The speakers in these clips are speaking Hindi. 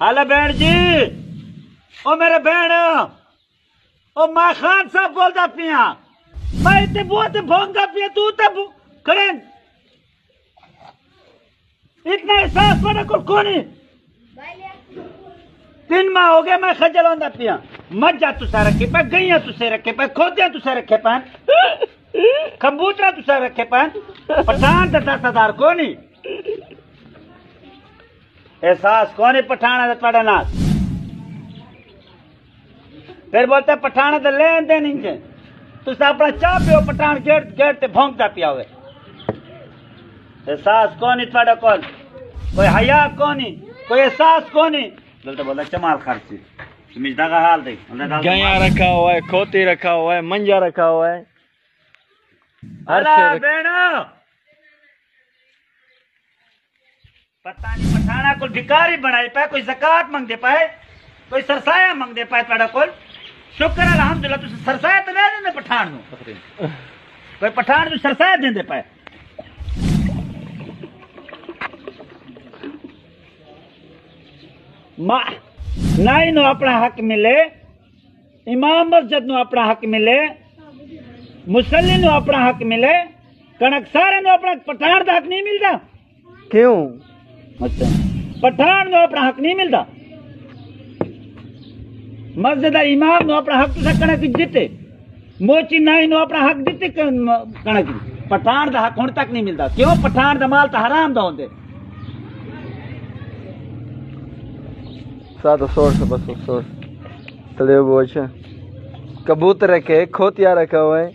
हेलो बहन जी, ओ मेरे बहन, ओ मैं खान साहब बोलता पिया, मैं इतने बहुत भोंगता पिया, तू तो खड़े इतना एहसास पड़ा कौन 3 माह हो गए मैं खजल होंदा पिया। मत जा तुसा रखे पे, गईया तुसे रखे पे, खोदिया तुसे रखे पे, कबूतरा तुसा रखे पे, पठान 10,000 कोनी एहसास कौन पठाना थोड़ा नाल। फिर बोलते पठाना तो लेन देन ही तुस अपना चाह पियो, पठान गेट गेट ते भौंकता पिया हुए। एहसास कौन थोड़ा कौन, कोई हया कौन, कोई एहसास कौन। बोलता चमाल खर्ची समझदा का हाल देख, गया रखा हुआ है, खोती रखा हुआ है, मंजा रखा हुआ है, पता नहीं पठाना को भिकारी बनाए पाए, कोई ज़कात मंगदे पाए, कोई सरसाया मंगदे पाए तुहाडा कोल। शुक्र अल्हम्दुलिल्लाह तुस सरसाया तो नहीं देंदे पठान नूं, कोई पठान नूं सरसाया देंदे पाए। नाई नूं अपना हक मिले, इमाम मस्जिद नूं अपना हक मिले, मुसल्ली नूं अपना हक मिले, कणक सारे नूं अपना पठान दा हक नहीं मिलता। क्यों? अच्छा, पठान नूं अपना हक नहीं मिलता। मस्जिद दा इमाम नूं अपना हक तुसा कणक दिते, मोची नाई नूं अपना हक दिते कणक, पठान दा हक हुण तक नहीं मिलता। क्यों? पठान दा माल तो हराम दा होंदे। साथ सोच से बस सोच तले बोझ कबूतर रखे, खोतिया रखा हुआ है,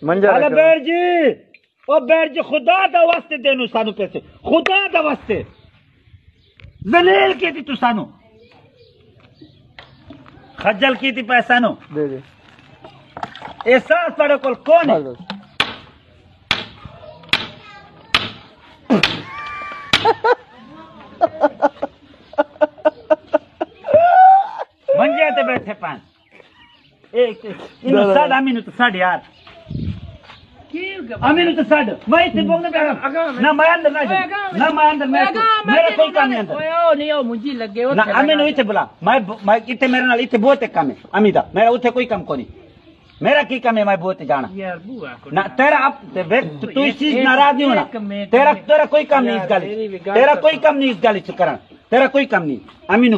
मंजा रखा। बैठ जी, ओ बैठ जी, खुदा दा वास्ते देनु सानू पैसे, खुदा दा वास्ते जलील की थी तू सानू, खज्जल की थी पैसा नो दे दे। एहसास पड़े कोल कौन है? मंजे ते बैठे पान एक इन साड अमीनु तो साड यार अमीनु तो साड मैं इतने बोलने पे ना मैं अंदर ना मैं अंदर मेरा कोई काम नहीं अंदर ओ नहीं ओ मुझे लगे ना अमीनु इथे बुला मैं इथे मेरे नाल इथे बहुत काम है अमीदा मेरा उथे कोई काम कोनी मेरा की काम है मैं बहुत जाना यार बुआ को ना तेरा आप तू इस चीज नाराज नहीं होना तेरा कोई काम नहीं इस गाली तेरा कोई काम नहीं इस गाली से करना तेरा कोई काम नहीं अमीनु